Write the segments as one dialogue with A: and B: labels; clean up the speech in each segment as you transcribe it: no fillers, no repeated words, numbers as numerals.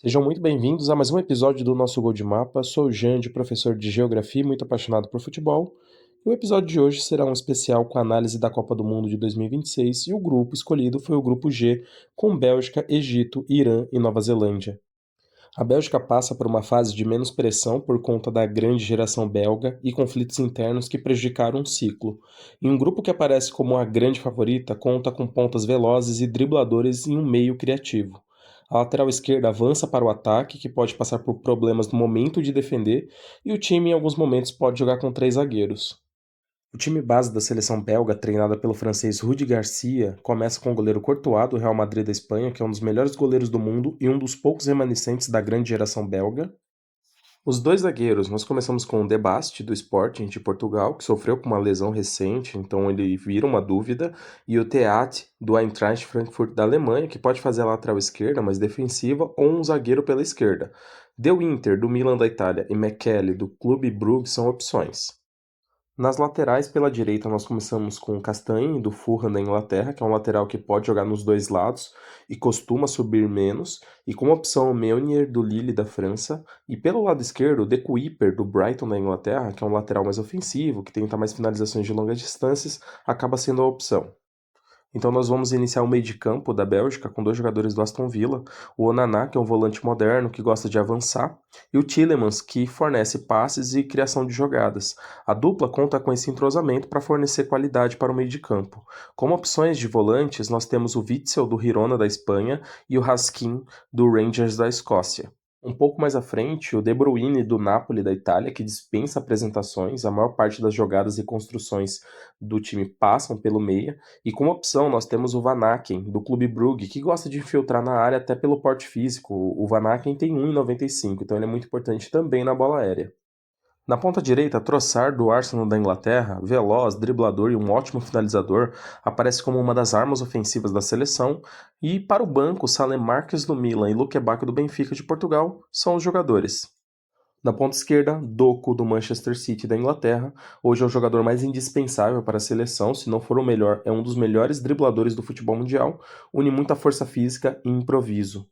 A: Sejam muito bem-vindos a mais um episódio do nosso Gol de Mapa. Sou o Jande, professor de Geografia e muito apaixonado por futebol. E o episódio de hoje será um especial com a análise da Copa do Mundo de 2026 e o grupo escolhido foi o grupo G, com Bélgica, Egito, Irã e Nova Zelândia. A Bélgica passa por uma fase de menos pressão por conta da grande geração belga e conflitos internos que prejudicaram o ciclo. E um grupo que aparece como a grande favorita conta com pontas velozes e dribladores em um meio criativo. A lateral esquerda avança para o ataque, que pode passar por problemas no momento de defender, e o time em alguns momentos pode jogar com três zagueiros. O time base da seleção belga, treinada pelo francês Rudi Garcia, começa com o goleiro Courtois, do Real Madrid da Espanha, que é um dos melhores goleiros do mundo e um dos poucos remanescentes da grande geração belga. Os dois zagueiros, nós começamos com o De Bast, do Sporting de Portugal, que sofreu com uma lesão recente, então ele vira uma dúvida, e o Theat, do Eintracht Frankfurt da Alemanha, que pode fazer a lateral esquerda, mais defensiva, ou um zagueiro pela esquerda. De Winter, do Milan da Itália, e McKelly, do Clube Brugge, são opções. Nas laterais, pela direita, nós começamos com o Castagne, do Fulham da Inglaterra, que é um lateral que pode jogar nos dois lados e costuma subir menos, e como opção o Meunier, do Lille da França, e pelo lado esquerdo, o De Cuyper, do Brighton da Inglaterra, que é um lateral mais ofensivo, que tenta mais finalizações de longas distâncias, acaba sendo a opção. Então nós vamos iniciar o meio de campo da Bélgica com dois jogadores do Aston Villa, o Onana, que é um volante moderno que gosta de avançar, e o Tielemans, que fornece passes e criação de jogadas. A dupla conta com esse entrosamento para fornecer qualidade para o meio de campo. Como opções de volantes, nós temos o Witsel, do Girona da Espanha, e o Haskin, do Rangers da Escócia. Um pouco mais à frente, o De Bruyne, do Napoli da Itália, que dispensa apresentações, a maior parte das jogadas e construções do time passam pelo meia, e como opção, nós temos o Van Aken, do Clube Brugge, que gosta de infiltrar na área até pelo porte físico. O Van Aken tem 1,95, então ele é muito importante também na bola aérea. Na ponta direita, Trossard, do Arsenal da Inglaterra, veloz, driblador e um ótimo finalizador, aparece como uma das armas ofensivas da seleção, e para o banco, Salem Marques do Milan e Luque Bacchio do Benfica de Portugal são os jogadores. Na ponta esquerda, Doku, do Manchester City da Inglaterra, hoje é o jogador mais indispensável para a seleção, se não for o melhor, é um dos melhores dribladores do futebol mundial, une muita força física e improviso.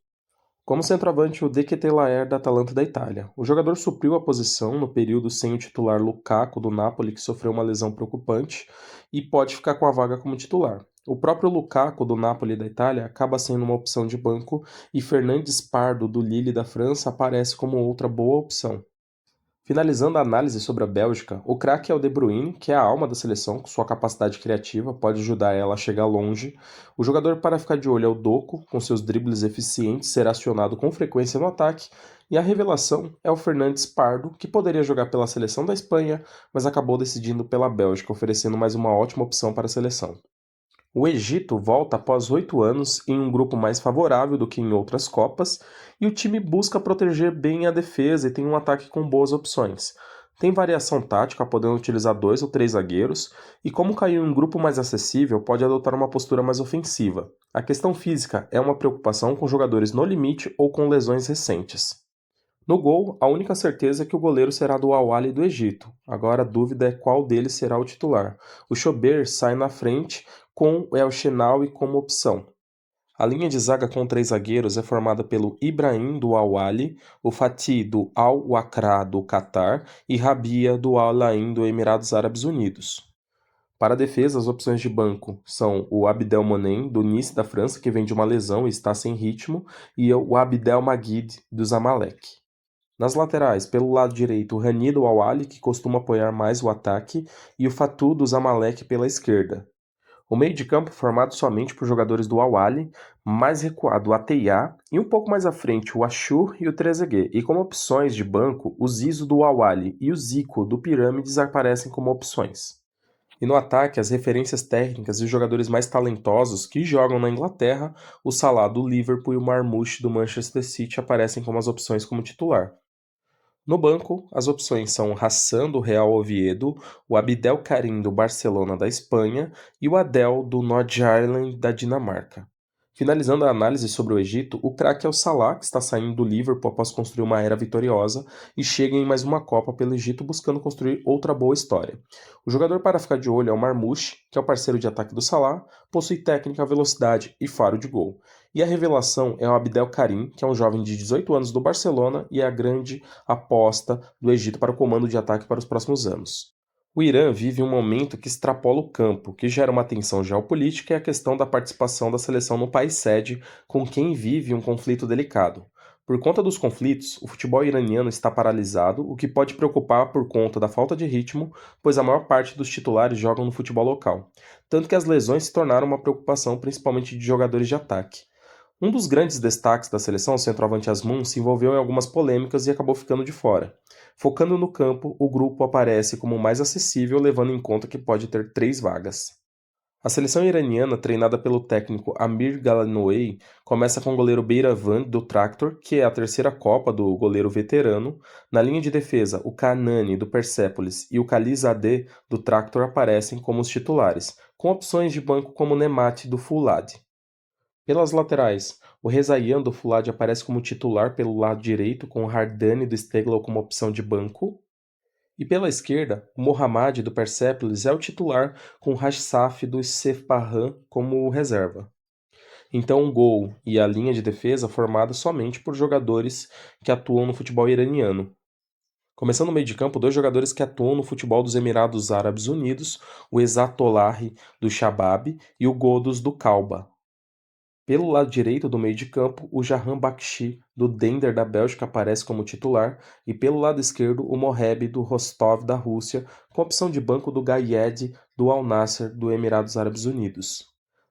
A: Como centroavante, o De Ketelaere da Atalanta da Itália. O jogador supriu a posição no período sem o titular Lukaku do Napoli, que sofreu uma lesão preocupante, e pode ficar com a vaga como titular. O próprio Lukaku do Napoli da Itália acaba sendo uma opção de banco e Fernandes Pardo do Lille da França aparece como outra boa opção. Finalizando a análise sobre a Bélgica, o craque é o De Bruyne, que é a alma da seleção, com sua capacidade criativa, pode ajudar ela a chegar longe. O jogador para ficar de olho é o Doku, com seus dribles eficientes, ser acionado com frequência no ataque. E a revelação é o Fernandes Pardo, que poderia jogar pela seleção da Espanha, mas acabou decidindo pela Bélgica, oferecendo mais uma ótima opção para a seleção. O Egito volta após 8 anos em um grupo mais favorável do que em outras Copas, e o time busca proteger bem a defesa e tem um ataque com boas opções. Tem variação tática, podendo utilizar 2 ou 3 zagueiros, e como caiu em um grupo mais acessível, pode adotar uma postura mais ofensiva. A questão física é uma preocupação com jogadores no limite ou com lesões recentes. No gol, a única certeza é que o goleiro será do Al-Ahly do Egito. Agora a dúvida é qual deles será o titular. O Chober sai na frente com o El Shenawy como opção. A linha de zaga com três zagueiros é formada pelo Ibrahim do Al-Ahly, o Fatih do Al-Wakra do Catar e Rabia do Al-Ain do Emirados Árabes Unidos. Para a defesa, as opções de banco são o Abdelmonem, do Nice da França, que vem de uma lesão e está sem ritmo, e o Abdelmajid do Zamalek. Nas laterais, pelo lado direito, o Rani do Al-Ahly, que costuma apoiar mais o ataque, e o Fatou do Zamalek pela esquerda. O meio de campo formado somente por jogadores do Al-Ahly, mais recuado o Ateyá e um pouco mais à frente o Ashur e o Trezeguet. E como opções de banco, o Zizo do Al-Ahly e o Zico do Pirâmides aparecem como opções. E no ataque, as referências técnicas e os jogadores mais talentosos que jogam na Inglaterra, o Salah do Liverpool e o Marmoush do Manchester City aparecem como as opções como titular. No banco, as opções são Hassan do Real Oviedo, o Abdel Karim do Barcelona da Espanha e o Adel do Nordsjælland da Dinamarca. Finalizando a análise sobre o Egito, o craque é o Salah, que está saindo do Liverpool após construir uma era vitoriosa e chega em mais uma Copa pelo Egito buscando construir outra boa história. O jogador para ficar de olho é o Marmoush, que é o parceiro de ataque do Salah, possui técnica, velocidade e faro de gol. E a revelação é o Abdel Karim, que é um jovem de 18 anos do Barcelona e é a grande aposta do Egito para o comando de ataque para os próximos anos. O Irã vive um momento que extrapola o campo, que gera uma tensão geopolítica e a questão da participação da seleção no país sede, com quem vive um conflito delicado. Por conta dos conflitos, o futebol iraniano está paralisado, o que pode preocupar por conta da falta de ritmo, pois a maior parte dos titulares jogam no futebol local. Tanto que as lesões se tornaram uma preocupação, principalmente de jogadores de ataque. Um dos grandes destaques da seleção, o centroavante Asmun, se envolveu em algumas polêmicas e acabou ficando de fora. Focando no campo, o grupo aparece como o mais acessível, levando em conta que pode ter 3 vagas. A seleção iraniana, treinada pelo técnico Amir Galanouei, começa com o goleiro Beiravan, do Tractor, que é a terceira Copa do goleiro veterano. Na linha de defesa, o Kanani, do Persepolis, e o Khalizadeh, do Tractor, aparecem como os titulares, com opções de banco como Nemati, do Fulad. Pelas laterais, o Rezaian do Fulhad aparece como titular pelo lado direito, com o Hardani do Steggall como opção de banco. E pela esquerda, o Mohammad do Persepolis é o titular, com o Rajsaf do Sepahan como reserva. Então o gol e a linha de defesa formada somente por jogadores que atuam no futebol iraniano. Começando no meio de campo, 2 jogadores que atuam no futebol dos Emirados Árabes Unidos, o Ezatolahi do Shabab e o Godos do Kalba. Pelo lado direito do meio de campo, o Jahan Bakshi, do Dender da Bélgica, aparece como titular, e pelo lado esquerdo, o Moheb, do Rostov da Rússia, com opção de banco do Gayed, do Al Nassr, do Emirados Árabes Unidos.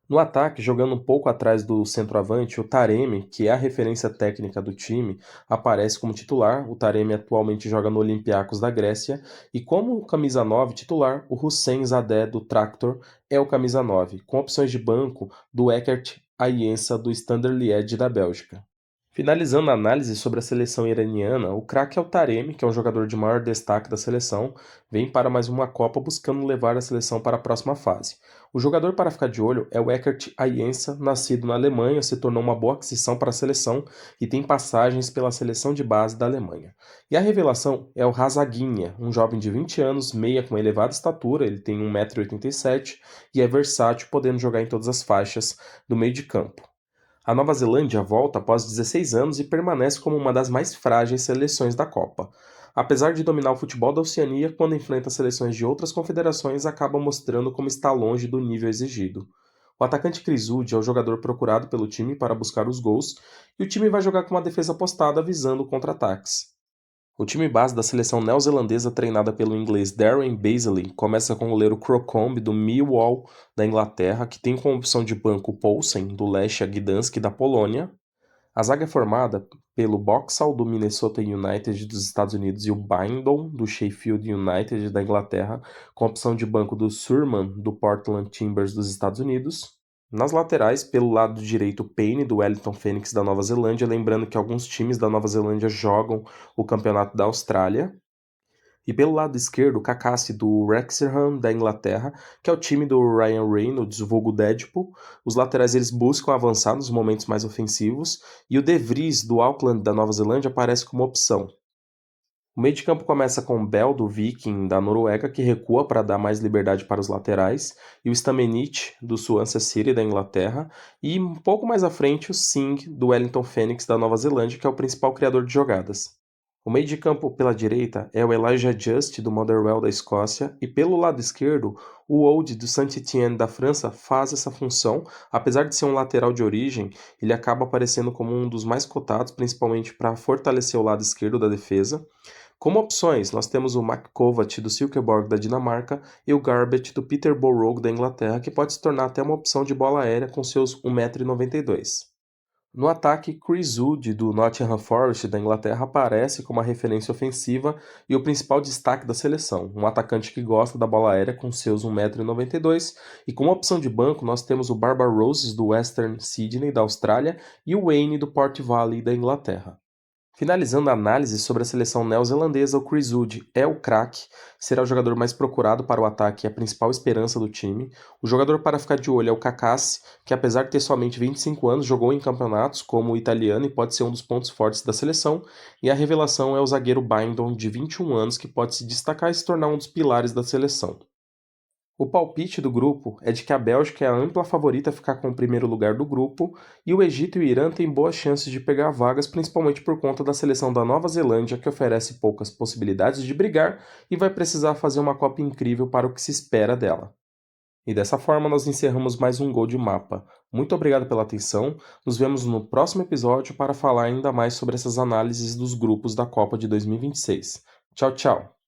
A: No ataque, jogando um pouco atrás do centroavante, o Taremi, que é a referência técnica do time, aparece como titular. O Taremi atualmente joga no Olympiacos da Grécia, e como camisa 9 titular, o Hussein Zadeh, do Tractor, é o camisa 9, com opções de banco do Eckert Aiensa do Standard Liège da Bélgica. Finalizando a análise sobre a seleção iraniana, o craque é o Taremi, que é um jogador de maior destaque da seleção, vem para mais uma Copa buscando levar a seleção para a próxima fase. O jogador para ficar de olho é o Eckert Aiensa, nascido na Alemanha, se tornou uma boa aquisição para a seleção e tem passagens pela seleção de base da Alemanha. E a revelação é o Razaguinha, um jovem de 20 anos, meia com elevada estatura, ele tem 1,87 m e é versátil, podendo jogar em todas as faixas do meio de campo. A Nova Zelândia volta após 16 anos e permanece como uma das mais frágeis seleções da Copa. Apesar de dominar o futebol da Oceania, quando enfrenta seleções de outras confederações, acaba mostrando como está longe do nível exigido. O atacante Chris Wood é o jogador procurado pelo time para buscar os gols, e o time vai jogar com uma defesa postada visando contra-ataques. O time base da seleção neozelandesa, treinada pelo inglês Darren Bazley, começa com o goleiro Crocombe, do Millwall, da Inglaterra, que tem como opção de banco Poulsen, do Lechia Gdansk, da Polônia. A zaga é formada pelo Boxall, do Minnesota United, dos Estados Unidos, e o Bindon, do Sheffield United, da Inglaterra, com opção de banco do Surman, do Portland Timbers, dos Estados Unidos. Nas laterais, pelo lado direito, Payne, do Wellington Phoenix, da Nova Zelândia, lembrando que alguns times da Nova Zelândia jogam o Campeonato da Austrália. E pelo lado esquerdo, Kakassi, do Wrexham, da Inglaterra, que é o time do Ryan Reynolds, vulgo Deadpool. Os laterais eles buscam avançar nos momentos mais ofensivos, e o De Vries, do Auckland, da Nova Zelândia, aparece como opção. O meio de campo começa com Bell, do Viking, da Noruega, que recua para dar mais liberdade para os laterais, e o Stamenich, do Swansea City, da Inglaterra, e um pouco mais à frente o Singh, do Wellington Phoenix, da Nova Zelândia, que é o principal criador de jogadas. O meio de campo pela direita é o Elijah Just, do Motherwell, da Escócia, e pelo lado esquerdo, o Old, do Saint-Étienne, da França, faz essa função. Apesar de ser um lateral de origem, ele acaba aparecendo como um dos mais cotados, principalmente para fortalecer o lado esquerdo da defesa. Como opções, nós temos o Mac Kovac, do Silkeborg, da Dinamarca, e o Garbett, do Peterborough, da Inglaterra, que pode se tornar até uma opção de bola aérea com seus 1,92 m. No ataque, Chris Wood, do Nottingham Forest, da Inglaterra, aparece como a referência ofensiva e o principal destaque da seleção, um atacante que gosta da bola aérea com seus 1,92 m, e como opção de banco nós temos o Barbara Roses, do Western Sydney, da Austrália, e o Wayne, do Port Vale, da Inglaterra. Finalizando a análise sobre a seleção neozelandesa, o Chris Wood é o craque, será o jogador mais procurado para o ataque e a principal esperança do time. O jogador para ficar de olho é o Kakassi, que apesar de ter somente 25 anos, jogou em campeonatos como o italiano e pode ser um dos pontos fortes da seleção. E a revelação é o zagueiro Bindon, de 21 anos, que pode se destacar e se tornar um dos pilares da seleção. O palpite do grupo é de que a Bélgica é a ampla favorita a ficar com o primeiro lugar do grupo e o Egito e o Irã têm boas chances de pegar vagas, principalmente por conta da seleção da Nova Zelândia, que oferece poucas possibilidades de brigar e vai precisar fazer uma Copa incrível para o que se espera dela. E dessa forma nós encerramos mais um Gol de Mapa. Muito obrigado pela atenção, nos vemos no próximo episódio para falar ainda mais sobre essas análises dos grupos da Copa de 2026. Tchau, tchau!